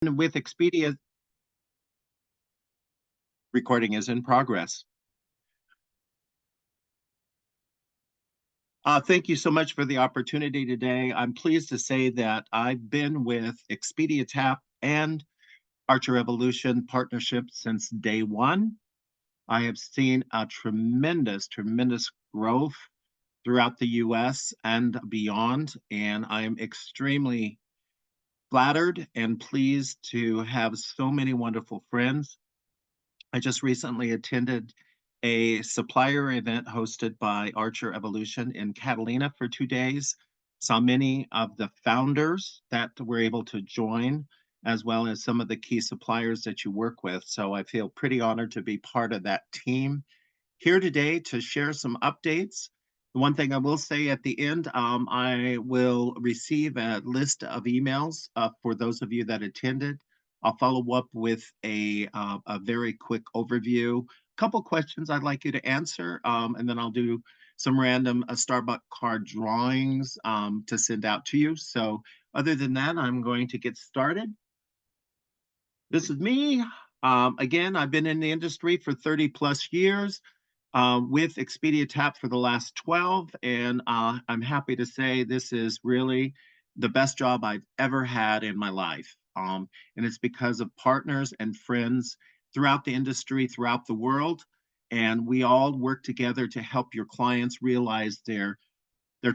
With Expedia, recording is in progress. Thank you so much for the opportunity today. I'm pleased to say that I've been with Expedia TAAP and Archer Evolution partnership since day one. I have seen a tremendous growth throughout the US and beyond, and I am extremely flattered and pleased to have so many wonderful friends. I just recently attended a supplier event hosted by Archer Evolution in Catalina for 2 days. Saw many of the founders that were able to join, as well as some of the key suppliers that you work with. So I feel pretty honored to be part of that team. Here today to share some updates. The one thing I will say at the end, I will receive a list of emails for those of you that attended. I'll follow up with a very quick overview, couple questions I'd like you to answer, and then I'll do some random Starbucks card drawings to send out to you. So other than that, I'm going to get started. This is me. Again, I've been in the industry for 30 plus years with Expedia TAAP for the last 12, and I'm happy to say this is really the best job I've ever had in my life. And it's because of partners and friends throughout the industry, throughout the world, and we all work together to help your clients realize their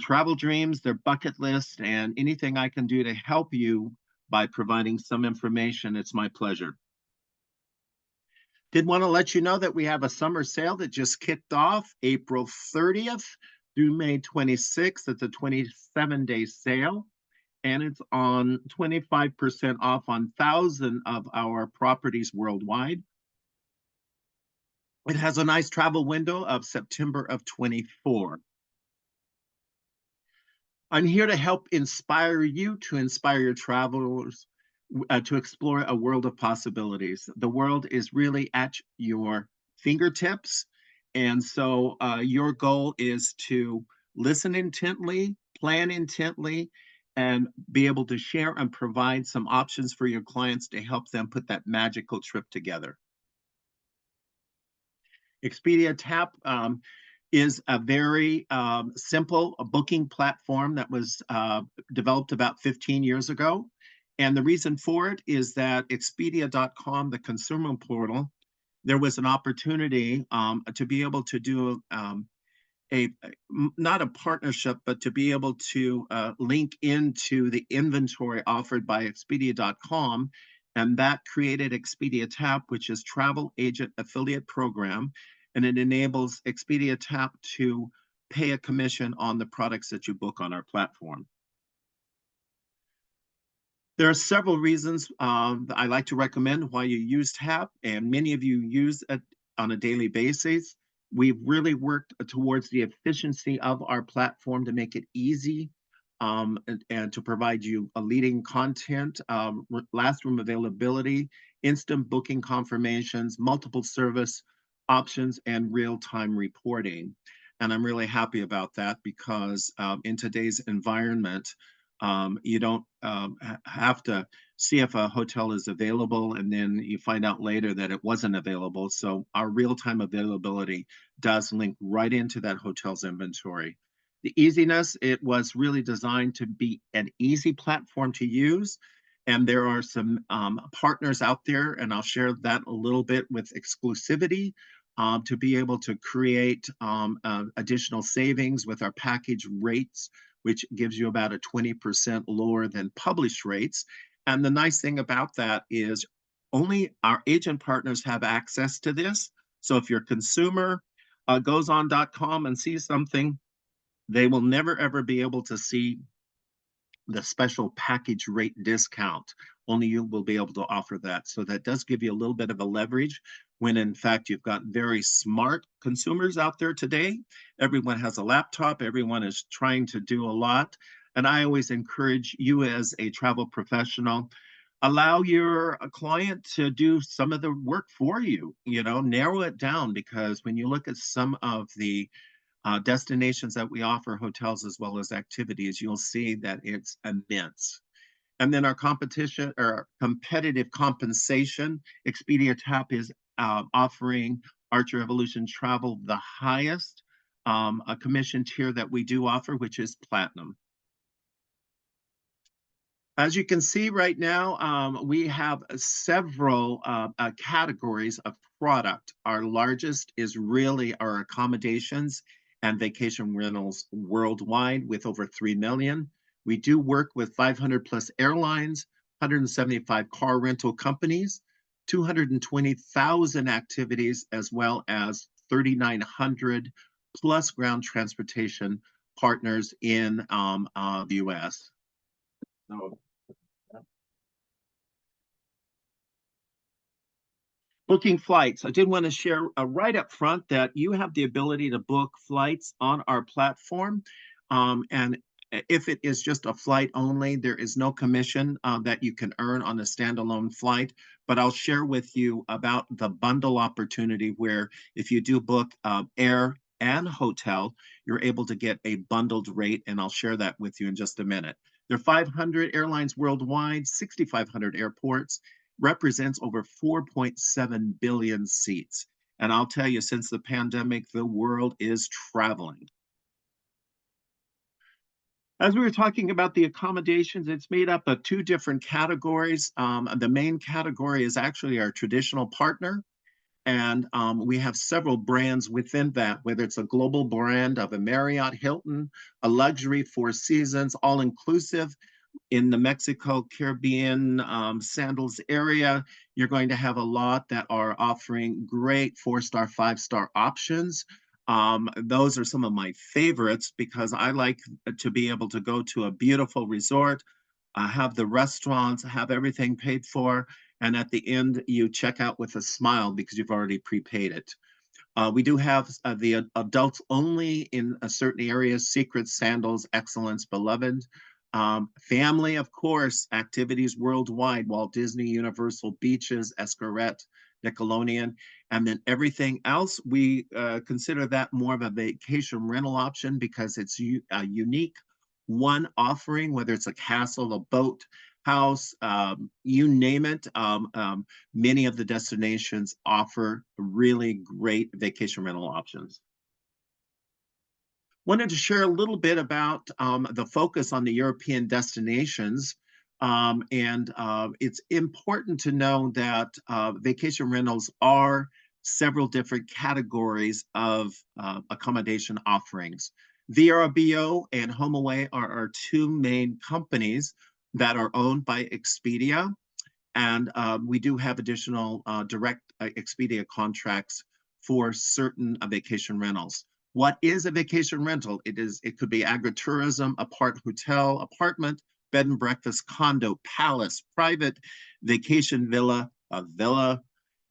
travel dreams, their bucket list, and anything I can do to help you by providing some information. It's my pleasure. Did want to let you know that we have a summer sale that just kicked off April 30th through May 26th. It's a 27-day sale, and it's on 25% off on 1,000 of our properties worldwide. It has a nice travel window of September of 24. I'm here to help inspire you to inspire your travelers to explore a world of possibilities. The world is really at your fingertips. And so your goal is to listen intently, plan intently, and be able to share and provide some options for your clients to help them put that magical trip together. Expedia TAAP is a very simple booking platform that was developed about 15 years ago. And the reason for it is that Expedia.com, the consumer portal, there was an opportunity to be able to do not a partnership, but to be able to link into the inventory offered by Expedia.com. And that created Expedia TAAP, which is Travel Agent Affiliate Program. And it enables Expedia TAAP to pay a commission on the products that you book on our platform. There are several reasons I like to recommend why you use TAAP, and many of you use it on a daily basis. We've really worked towards the efficiency of our platform to make it easy and to provide you a leading content, last room availability, instant booking confirmations, multiple service options, and real-time reporting. And I'm really happy about that because in today's environment, you don't have to see if a hotel is available and then you find out later that it wasn't available. So our real-time availability does link right into that hotel's inventory. The easiness, it was really designed to be an easy platform to use. And there are some partners out there, and I'll share that a little bit with exclusivity to be able to create additional savings with our package rates, which gives you about a 20% lower than published rates. And the nice thing about that is only our agent partners have access to this. So if your consumer goes on .com and sees something, they will never ever be able to see the special package rate discount. Only you will be able to offer that. So that does give you a little bit of a leverage when in fact you've got very smart consumers out there today. Everyone has a laptop, everyone is trying to do a lot. And I always encourage you as a travel professional, allow your client to do some of the work for you, narrow it down, because when you look at some of the destinations that we offer, hotels as well as activities, you'll see that it's immense. And then our competition or competitive compensation, Expedia TAAP is offering Archer Evolution Travel the highest a commission tier that we do offer, which is platinum. As you can see right now, we have several categories of product. Our largest is really our accommodations and vacation rentals worldwide with over 3 million. We do work with 500 plus airlines, 175 car rental companies, 220,000 activities, as well as 3,900 plus ground transportation partners in the US. So booking flights. I did want to share right up front that you have the ability to book flights on our platform. And if it is just a flight only, there is no commission that you can earn on a standalone flight. But I'll share with you about the bundle opportunity where if you do book air and hotel, you're able to get a bundled rate. And I'll share that with you in just a minute. There are 500 airlines worldwide, 6,500 airports, represents over 4.7 billion seats. And I'll tell you, since the pandemic, the world is traveling. As we were talking about the accommodations, it's made up of two different categories. The main category is actually our traditional partner. And we have several brands within that, whether it's a global brand of a Marriott, Hilton, a luxury Four Seasons, all inclusive, in the Mexico, Caribbean, Sandals area, you're going to have a lot that are offering great 4-star, 5-star options. Those are some of my favorites because I like to be able to go to a beautiful resort, have the restaurants, have everything paid for, and at the end, you check out with a smile because you've already prepaid it. We do have the adults only in certain areas, Secret, Sandals, Excellence, Beloved. Family, of course, activities worldwide, Walt Disney, Universal Beaches, Escarret, Nickelodeon, and then everything else, we consider that more of a vacation rental option because it's a unique one offering, whether it's a castle, a boat, house, you name it. Many of the destinations offer really great vacation rental options. Wanted to share a little bit about the focus on the European destinations. It's important to know that vacation rentals are several different categories of accommodation offerings. VRBO and HomeAway are our two main companies that are owned by Expedia. And we do have additional direct Expedia contracts for certain vacation rentals. What is a vacation rental? It could be agritourism, hotel, apartment, bed and breakfast, condo, palace, private vacation villa, a villa,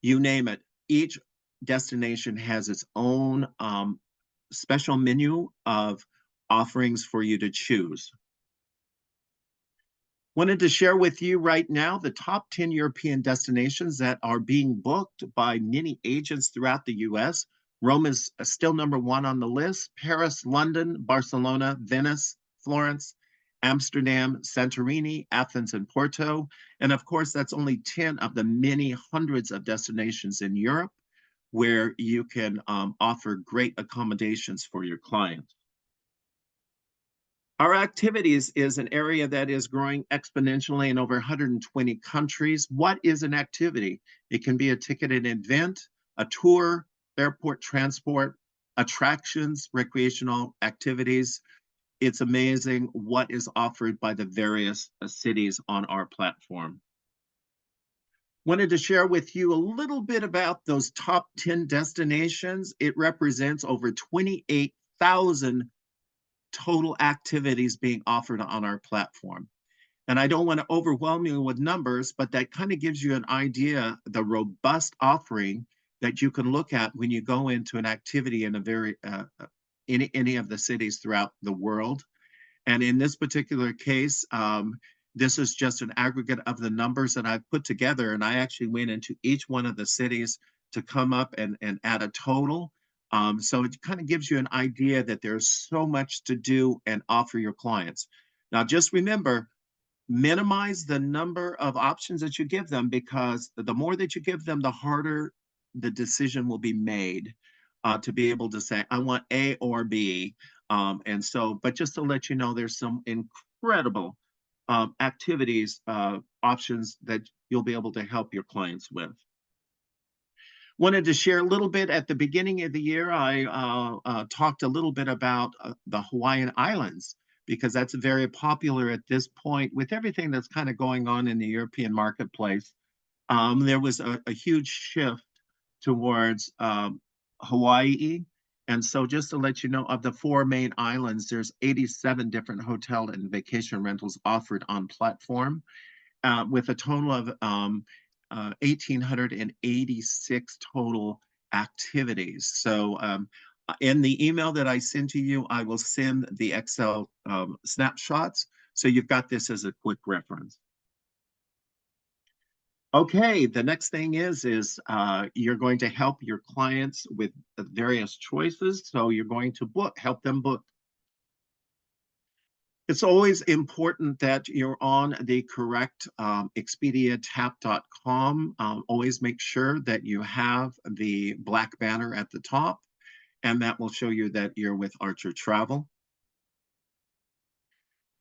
you name it. Each destination has its own special menu of offerings for you to choose. Wanted to share with you right now the top 10 European destinations that are being booked by many agents throughout the US. Rome is still number one on the list. Paris, London, Barcelona, Venice, Florence, Amsterdam, Santorini, Athens, and Porto. And of course, that's only 10 of the many hundreds of destinations in Europe where you can offer great accommodations for your clients. Our activities is an area that is growing exponentially in over 120 countries. What is an activity? It can be a ticketed event, a tour, airport transport, attractions, recreational activities. It's amazing what is offered by the various cities on our platform. Wanted to share with you a little bit about those top 10 destinations. It represents over 28,000 total activities being offered on our platform. And I don't want to overwhelm you with numbers, but that kind of gives you an idea, the robust offering that you can look at when you go into an activity in any of the cities throughout the world. And in this particular case, this is just an aggregate of the numbers that I've put together. And I actually went into each one of the cities to come up and add a total. So it kind of gives you an idea that there's so much to do and offer your clients. Now, just remember, minimize the number of options that you give them, because the more that you give them, the harder the decision will be made to be able to say, I want A or B. And so, but just to let you know, there's some incredible activities, options that you'll be able to help your clients with. Wanted to share a little bit at the beginning of the year. I talked a little bit about the Hawaiian Islands, because that's very popular at this point with everything that's kind of going on in the European marketplace. There was a huge shift towards Hawaii. And so, just to let you know, of the four main islands, there's 87 different hotel and vacation rentals offered on platform, with a total of 1,886 total activities. So, in the email that I send to you, I will send the Excel snapshots. So you've got this as a quick reference. Okay, the next thing is you're going to help your clients with the various choices. So you're going to help them book. It's always important that you're on the correct ExpediaTAAP.com. Always make sure that you have the black banner at the top, and that will show you that you're with Archer Travel.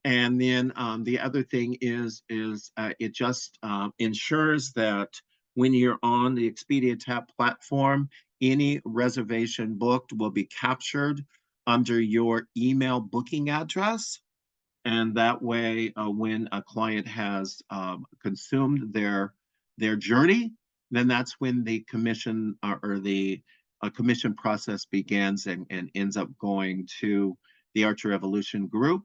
And then the other thing is it just ensures that when you're on the Expedia TAAP platform, any reservation booked will be captured under your email booking address. And that way, when a client has consumed their journey, then that's when the commission or the commission process begins and ends up going to the Archer Evolution group,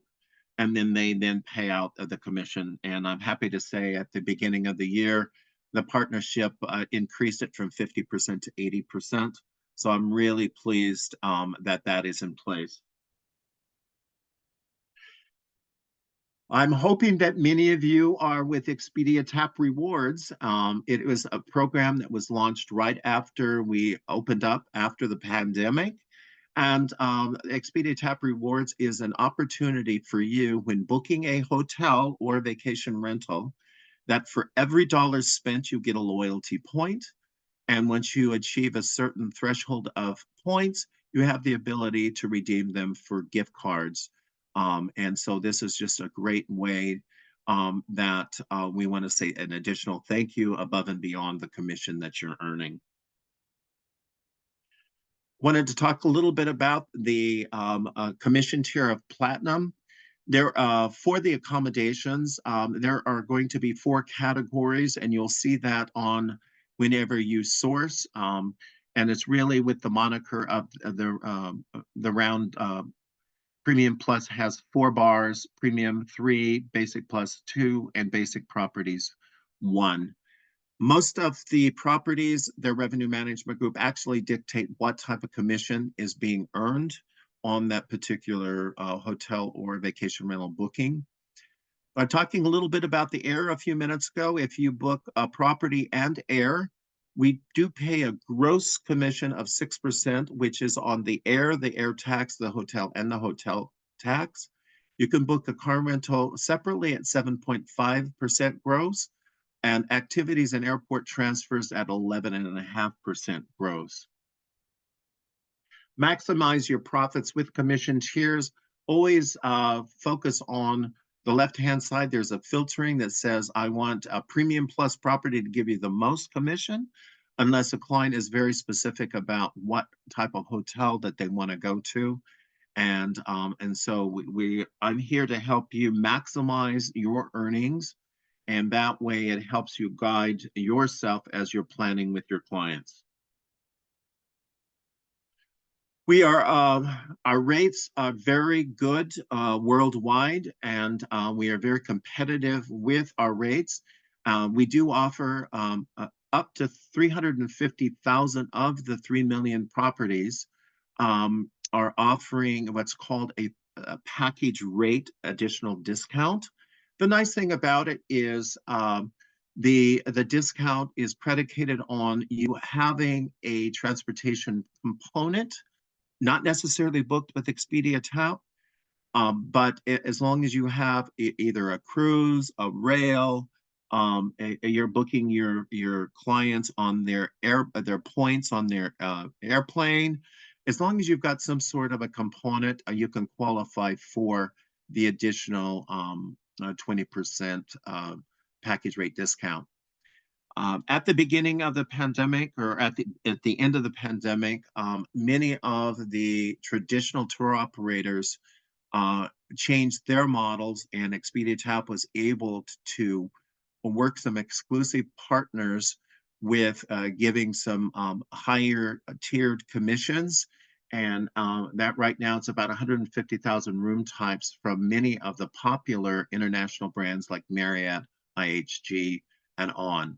and then they then pay out the commission. And I'm happy to say at the beginning of the year, the partnership increased it from 50% to 80%. So I'm really pleased that that is in place. I'm hoping that many of you are with Expedia TAAP Rewards. It was a program that was launched right after we opened up after the pandemic. And Expedia TAAP Rewards is an opportunity for you when booking a hotel or a vacation rental, that for every dollar spent, you get a loyalty point. And once you achieve a certain threshold of points, you have the ability to redeem them for gift cards. And so this is just a great way that we want to say an additional thank you above and beyond the commission that you're earning. Wanted to talk a little bit about the commission tier of Platinum. There, for the accommodations, there are going to be 4 categories, and you'll see that on whenever you source. And it's really with the moniker of the round. Premium Plus has 4 bars, Premium 3, Basic Plus 2, and Basic Properties 1. Most of the properties, their revenue management group actually dictate what type of commission is being earned on that particular hotel or vacation rental booking. I'm talking a little bit about the air a few minutes ago. If you book a property and air, we do pay a gross commission of 6%, which is on the air tax, the hotel, and the hotel tax. You can book a car rental separately at 7.5% gross, and activities and airport transfers at 11.5% gross. Maximize your profits with commission tiers. Always focus on the left-hand side. There's a filtering that says, I want a Premium Plus property to give you the most commission, unless a client is very specific about what type of hotel that they want to go to. And so I'm here to help you maximize your earnings, and that way it helps you guide yourself as you're planning with your clients. Our rates are very good worldwide, and we are very competitive with our rates. We do offer up to 350,000 of the 3 million properties are offering what's called a package rate additional discount. The nice thing about it is the discount is predicated on you having a transportation component, not necessarily booked with Expedia TAAP. But as long as you have either a cruise, a rail, you're booking your clients on their points on their airplane, as long as you've got some sort of a component, you can qualify for the additional 20% package rate discount. At the beginning of the pandemic, or at the end of the pandemic, many of the traditional tour operators uh, changed their models, and Expedia TAAP was able to work some exclusive partners with giving some higher tiered commissions. And that right now it's about 150,000 room types from many of the popular international brands like Marriott, IHG, and on.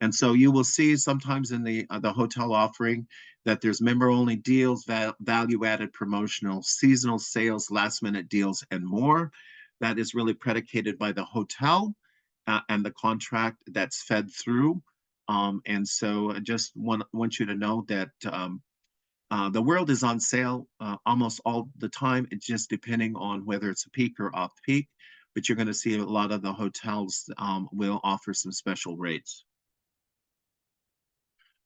And so you will see sometimes in the hotel offering that there's member-only deals, value-added promotional, seasonal sales, last-minute deals, and more. That is really predicated by the hotel and the contract that's fed through. And so I just want you to know that the world is on sale almost all the time. It's just depending on whether it's a peak or off peak. But you're going to see a lot of the hotels will offer some special rates.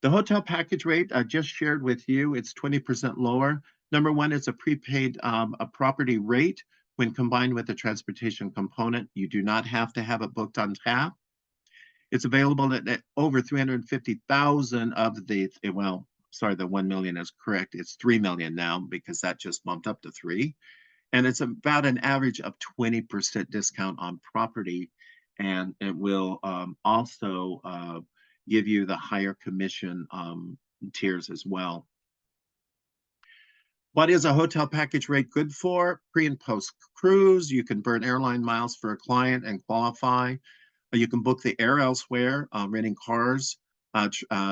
The hotel package rate I just shared with you, it's 20% lower. Number one, it's a prepaid a property rate when combined with the transportation component. You do not have to have it booked on tap. It's available at over 350,000 of well, sorry, the 1 million is correct. It's 3 million now because that just bumped up to 3. And it's about an average of 20% discount on property. And it will also give you the higher commission tiers as well. What is a hotel package rate good for? Pre and post cruise. You can burn airline miles for a client and qualify. You can book the air elsewhere, renting cars,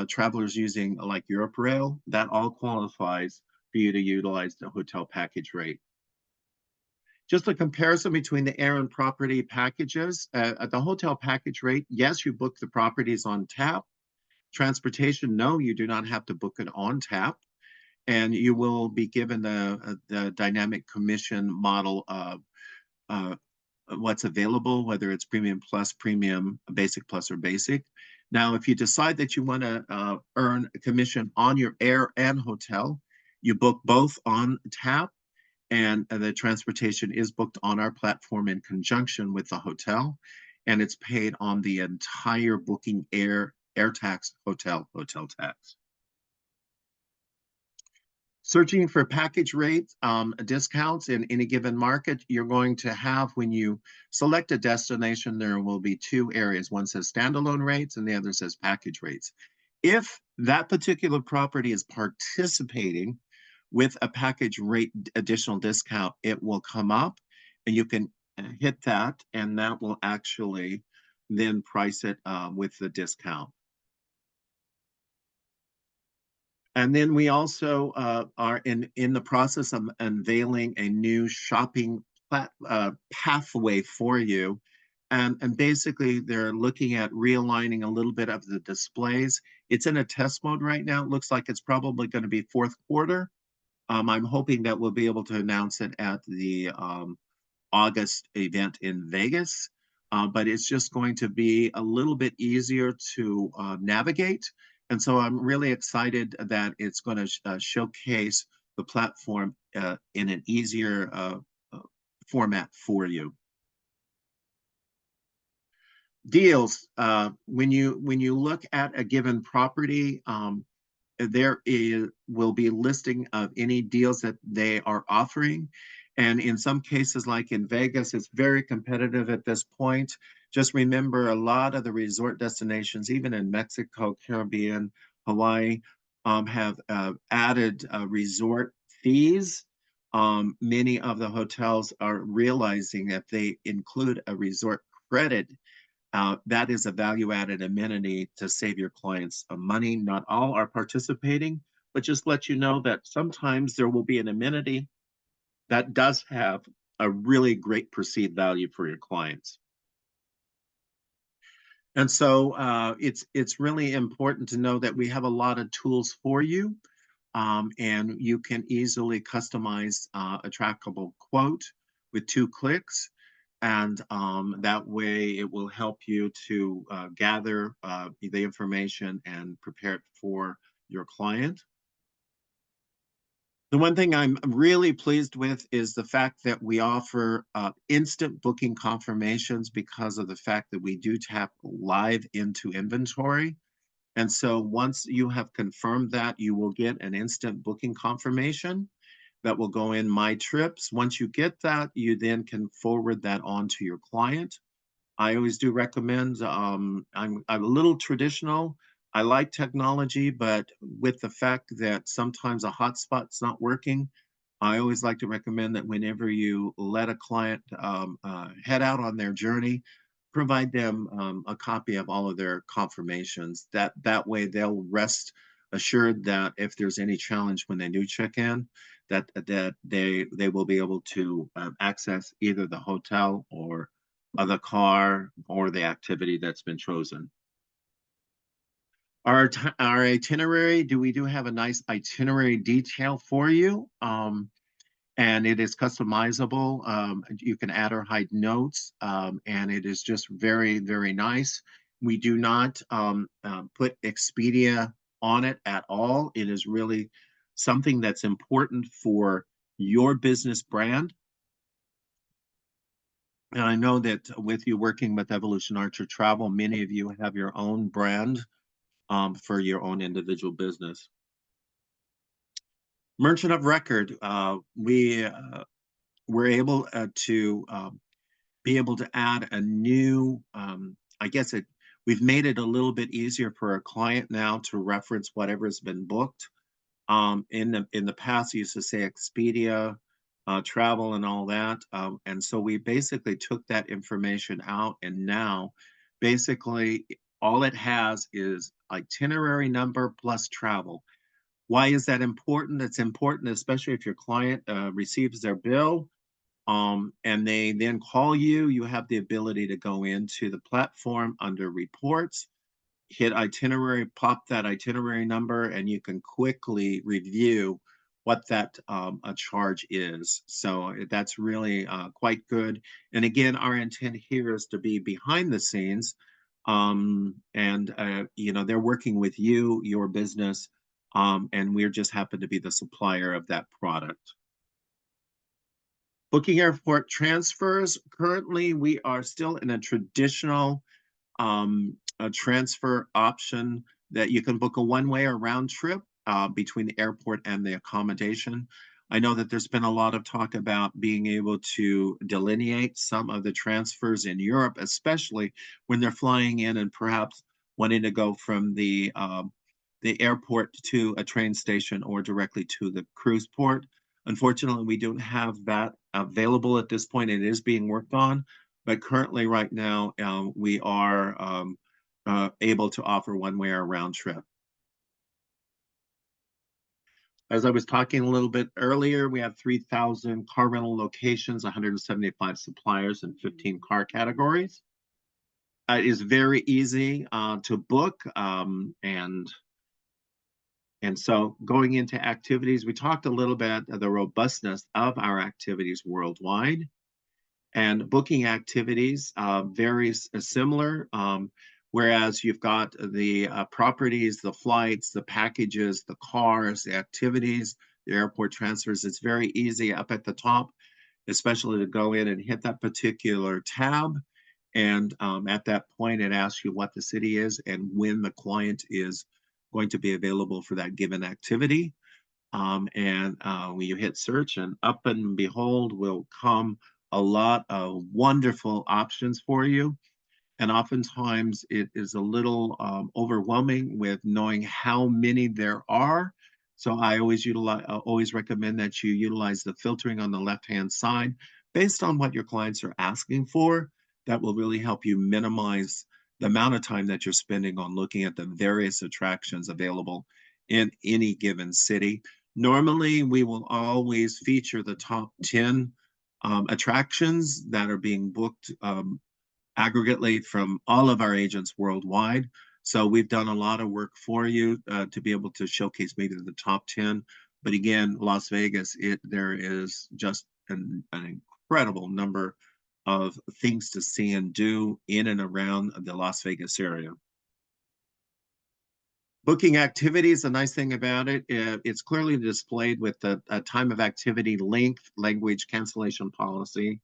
travelers using like Europe Rail. That all qualifies for you to utilize the hotel package rate. Just a comparison between the air and property packages. At the hotel package rate, yes, you book the properties on tap. Transportation, no, you do not have to book it on tap. And you will be given the dynamic commission model of what's available, whether it's premium plus, premium, basic plus, or basic. Now, if you decide that you want to earn a commission on your air and hotel, you book both on tap, and the transportation is booked on our platform in conjunction with the hotel, and it's paid on the entire booking air tax, hotel tax. Searching for package rate discounts in any given market, you're going to have, when you select a destination, there will be two areas. One says standalone rates and the other says package rates. If that particular property is participating with a package rate additional discount, it will come up and you can hit that, and that will actually then price it with the discount. And then we also are in the process of unveiling a new shopping pathway for you. And basically, they're looking at realigning a little bit of the displays. It's in a test mode right now. It looks like it's probably going to be fourth quarter. I'm hoping that we'll be able to announce it at the August event in Vegas. But it's just going to be a little bit easier to navigate. And so I'm really excited that it's going to showcase the platform in an easier format for you. Deals. When you look at a given property, will be a listing of any deals that they are offering. And in some cases, like in Vegas, it's very competitive at this point. Just remember, a lot of the resort destinations, even in Mexico, Caribbean, Hawaii, have added resort fees. Many of the hotels are realizing that they include a resort credit. That is a value-added amenity to save your clients money. Not all are participating, but just let you know that sometimes there will be an amenity that does have a really great perceived value for your clients. And so it's really important to know that we have a lot of tools for you, and you can easily customize a trackable quote. with 2 clicks. And that way it will help you to gather the information and prepare it for your client. The one thing I'm really pleased with is the fact that we offer instant booking confirmations because of the fact that we do tap live into inventory. And so once you have confirmed that, you will get an instant booking confirmation that will go in My Trips. Once you get that, you then can forward that on to your client. I always do recommend, I'm a little traditional. I like technology, but with the fact that sometimes a hotspot's not working, I always like to recommend that whenever you let a client head out on their journey, provide them a copy of all of their confirmations. That way they'll rest assured that if there's any challenge when they do check in, that they will be able to access either the hotel or the car or the activity that's been chosen. Our itinerary, we do have a nice itinerary detail for you, and it is customizable. You can add or hide notes, and it is just very, very nice. We do not put Expedia on it at all. It is really something that's important for your business brand. And I know that with you working with Evolution Archer Travel, many of you have your own brand for your own individual business. Merchant of record, we were able to be able to add a new, I guess we've made it a little bit easier for a client now to reference whatever's been booked. In the past, I used to say Expedia, travel, and all that, and so we basically took that information out, and now, basically, all it has is itinerary number plus travel. Why is that important? It's important, especially if your client receives their bill, and they then call you. You have the ability to go into the platform under reports, hit itinerary, pop that itinerary number, and you can quickly review what that a charge is. So that's really quite good. And again, our intent here is to be behind the scenes, and they're working with you, your business, and we're just happen to be the supplier of that product. Booking airport transfers. Currently, we are still in a traditional a transfer option that you can book a one-way or round trip between the airport and the accommodation. I know that there's been a lot of talk about being able to delineate some of the transfers in Europe, especially when they're flying in and perhaps wanting to go from the airport to a train station or directly to the cruise port. Unfortunately, we don't have that available at this point. It is being worked on, but currently, right now, we are able to offer one-way or round trip. As I was talking a little bit earlier, we have 3,000 car rental locations, 175 suppliers, and 15 car categories. It is very easy to book, and so going into activities, we talked a little bit of the robustness of our activities worldwide. And booking activities very similar, whereas you've got the properties, the flights, the packages, the cars, the activities, the airport transfers. It's very easy up at the top, especially to go in and hit that particular tab. And at that point, it asks you what the city is and when the client is going to be available for that given activity. And when you hit search, and up and behold will come a lot of wonderful options for you. And oftentimes it is a little overwhelming with knowing how many there are. So I always recommend that you utilize the filtering on the left-hand side based on what your clients are asking for. That will really help you minimize the amount of time that you're spending on looking at the various attractions available in any given city. Normally, we will always feature the top 10 attractions that are being booked aggregately from all of our agents worldwide. So we've done a lot of work for you to be able to showcase maybe the top 10. But again, Las Vegas, there is just an incredible number of things to see and do in and around the Las Vegas area. Booking activities, the nice thing about it, it's clearly displayed with the time of activity, length, language, cancellation policy,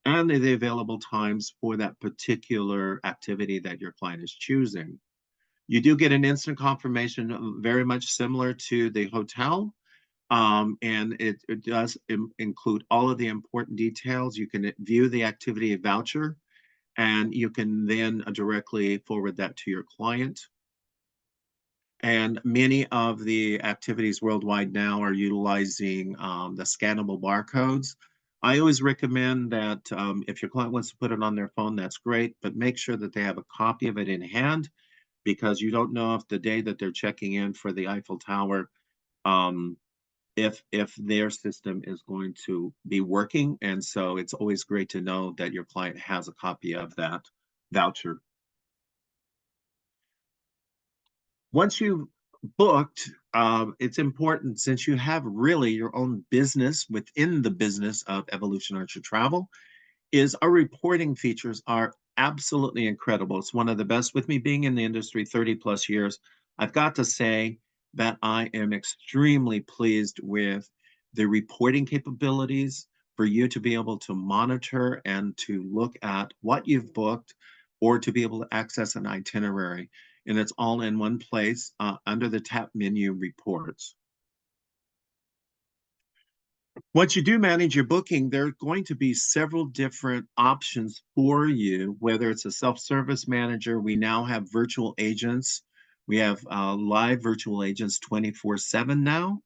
and the available times for that particular activity that your client is choosing. You do get an instant confirmation, very much similar to the hotel, and it does include all of the important details. You can view the activity voucher, and you can then directly forward that to your client. And many of the activities worldwide now are utilizing the scannable barcodes. I always recommend that if your client wants to put it on their phone, that's great, but make sure that they have a copy of it in hand because you don't know if the day that they're checking in for the Eiffel Tower, um, if their system is going to be working. And so it's always great to know that your client has a copy of that voucher. Once you've booked, it's important since you have really your own business within the business of Evolution Archer Travel, is our reporting features are absolutely incredible. It's one of the best with me being in the industry 30 plus years. I've got to say that I am extremely pleased with the reporting capabilities for you to be able to monitor and to look at what you've booked or to be able to access an itinerary. And it's all in one place under the TAAP menu reports. Once you do manage your booking, there are going to be several different options for you, whether it's a self-service manager. We now have virtual agents. We have live virtual agents 24/7 now.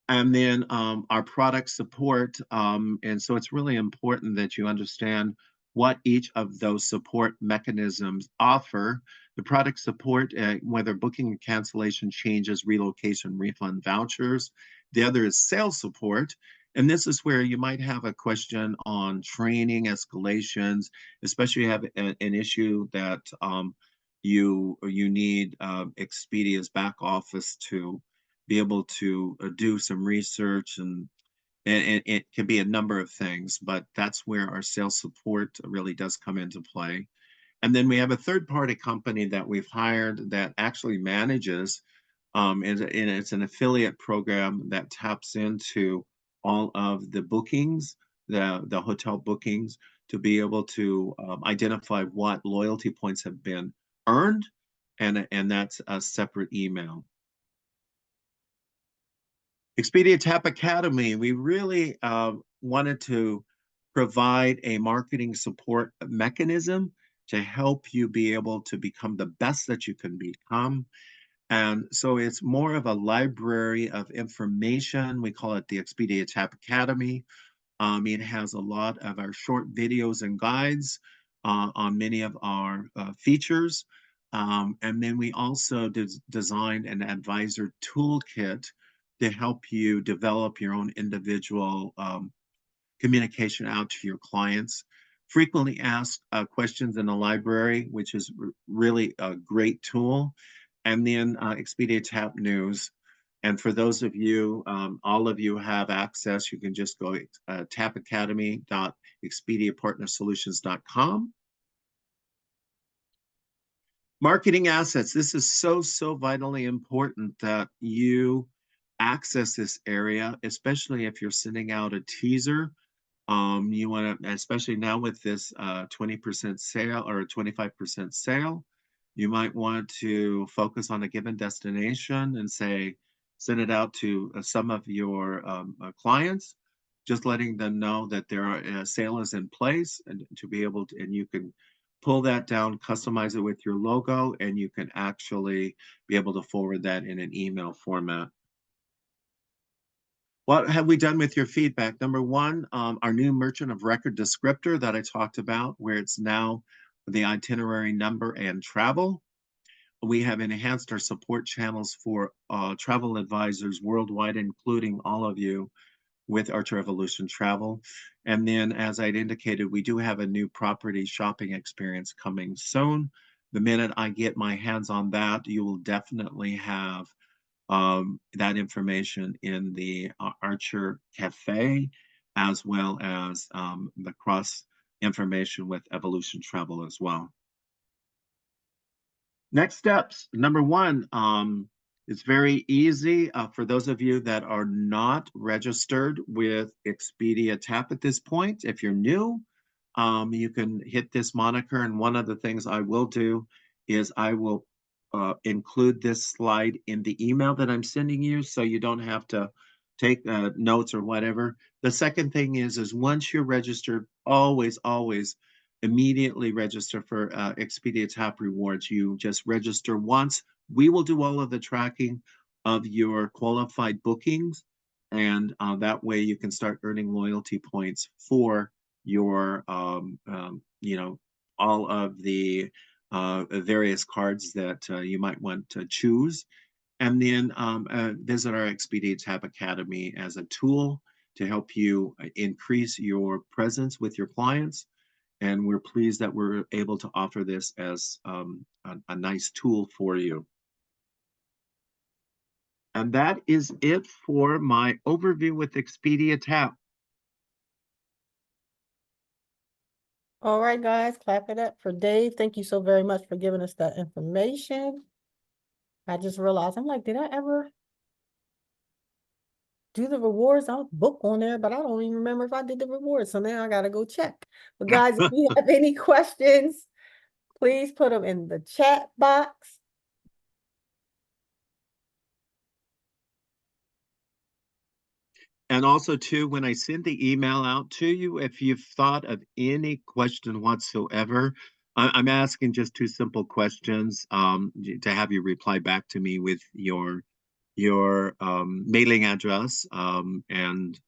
And then our product support. And so it's really important that you understand what each of those support mechanisms offer. The product support, whether booking and cancellation changes, relocation, refund vouchers. The other is sales support. And this is where you might have a question on training, escalations, especially you have an issue that you need Expedia's back office to be able to do some research and it can be a number of things, but that's where our sales support really does come into play. And then we have a third party company that we've hired that actually manages, and it's an affiliate program that taps into all of the bookings, the hotel bookings, to be able to identify what loyalty points have been earned, and that's a separate email. Expedia TAAP Academy, we really wanted to provide a marketing support mechanism to help you be able to become the best that you can become. And so it's more of a library of information. We call it the Expedia TAAP Academy. It has a lot of our short videos and guides on many of our features. And then we also designed an advisor toolkit to help you develop your own individual communication out to your clients. Frequently asked questions in the library, which is really a great tool. And then Expedia TAAP News. And for those of you, all of you have access, you can just go taapacademy.expediapartnersolutions.com. Marketing assets. This is so vitally important that you access this area, especially if you're sending out a teaser. You want to, especially now with this 20% sale or 25% sale, you might want to focus on a given destination and say, send it out to some of your clients, just letting them know that there are a sale is in place and to be able to, and you can pull that down, customize it with your logo, and you can actually be able to forward that in an email format. What have we done with your feedback? Number one, our new merchant of record descriptor that I talked about, where it's now the itinerary number and travel. We have enhanced our support channels for travel advisors worldwide, including all of you with Archer Evolution Travel. And then, as I'd indicated, we do have a new property shopping experience coming soon. The minute I get my hands on that, you will definitely have that information in the Archer Cafe. as well as the cross information with Evolution Travel as well. Next steps. Number one, it's very easy for those of you that are not registered with Expedia TAAP at this point. If you're new, you can hit this moniker. And one of the things I will do is I will include this slide in the email that I'm sending you so you don't have to take notes or whatever. The second thing is once you're registered, always immediately register for Expedia TAAP rewards. You just register once. We will do all of the tracking of your qualified bookings, and that way you can start earning loyalty points for your, all of the various cards that you might want to choose. And then visit our Expedia TAAP Academy as a tool to help you increase your presence with your clients, and we're pleased that we're able to offer this as a nice tool for you. And that is it for my overview with Expedia TAAP. All right, guys, clap it up for Dave. Thank you so very much for giving us that information. I just realized, I'm like, did I ever do the rewards? I'll book on there, but I don't even remember if I did the rewards. So now I got to go check. But guys, if you have any questions, please put them in the chat box. And also, too, when I send the email out to you, if you've thought of any question whatsoever, I'm asking just two simple questions to have you reply back to me with your mailing address, and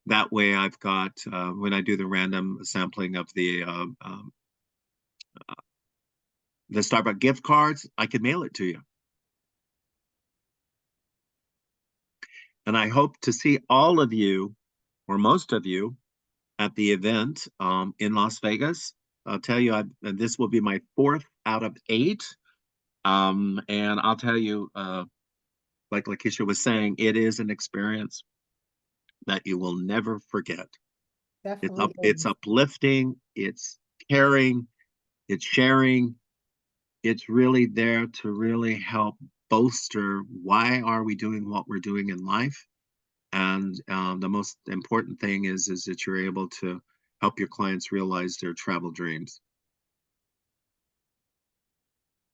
that way I've got when I do the random sampling of the Starbucks gift cards, I can mail it to you. And I hope to see all of you, or most of you, at the event in Las Vegas. I'll tell you, this will be my 4th out of 8. And I'll tell you, like Lakeisha was saying, it is an experience that you will never forget. Definitely. It's uplifting, it's caring, it's sharing. It's really there to really help bolster why are we doing what we're doing in life. And the most important thing is that you're able to help your clients realize their travel dreams.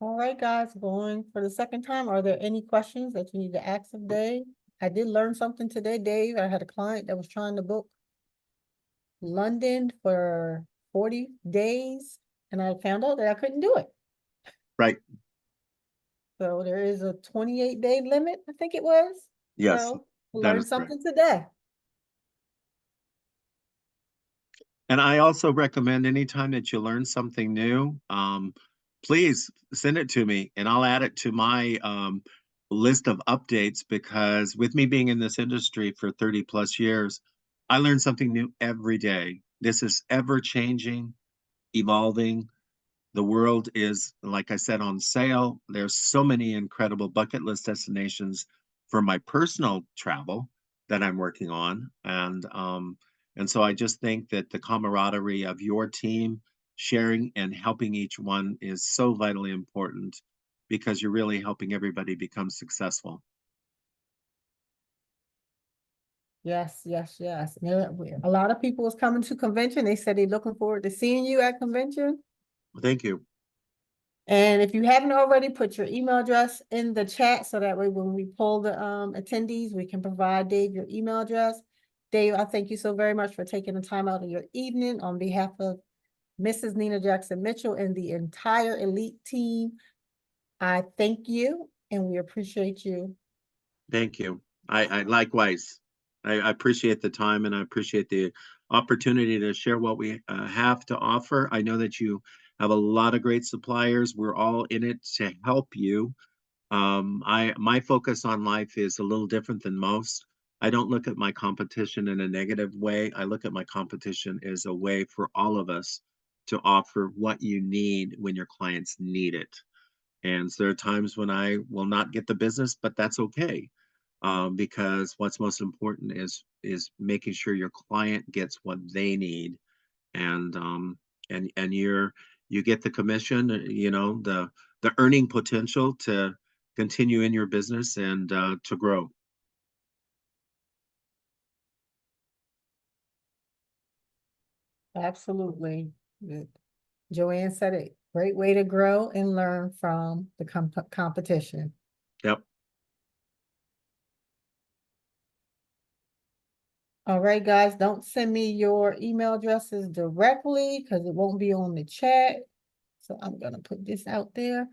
All right, guys, going for the second time. Are there any questions that you need to ask of Dave? I did learn something today, Dave. I had a client that was trying to book London for 40 days, and I found out that I couldn't do it. Right. So there is a 28-day limit, I think it was. Yes, So that learned is correct. something today. And I also recommend anytime that you learn something new, please send it to me and I'll add it to my list of updates, because with me being in this industry for 30 plus years, I learn something new every day. This is ever changing, evolving. The world is, like I said, on sale. There's so many incredible bucket list destinations for my personal travel that I'm working on. And so I just think that the camaraderie of your team sharing and helping each one is so vitally important, because you're really helping everybody become successful. Yes, yes, yes. A lot of people was coming to convention. They said they're looking forward to seeing you at convention. Thank you. And if you haven't already, put your email address in the chat so that way when we pull the attendees, we can provide Dave your email address. Dave, I thank you so very much for taking the time out of your evening on behalf of Mrs. Nina Jackson Mitchell and the entire elite team. I thank you and we appreciate you. Thank you. I likewise. I appreciate the time and I appreciate the opportunity to share what we have to offer. I know that you have a lot of great suppliers. We're all in it to help you. My focus on life is a little different than most. I don't look at my competition in a negative way. I look at my competition as a way for all of us to offer what you need when your clients need it. And so there are times when I will not get the business, but that's okay. because what's most important is making sure your client gets what they need, and you get the commission, the earning potential to continue in your business and to grow. Absolutely. Good. Joanne said it. Great way to grow and learn from the competition. Yep. All right, guys, don't send me your email addresses directly because it won't be on the chat. So I'm gonna put this out there.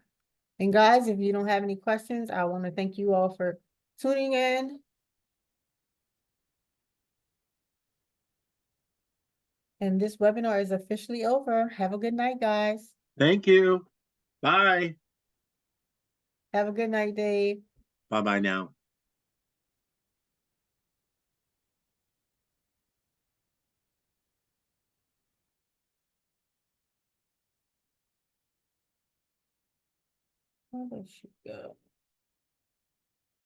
And guys, if you don't have any questions, I want to thank you all for tuning in. And this webinar is officially over. Have a good night, guys. Thank you. Bye. Have a good night, Dave. Bye bye now. Where did she go?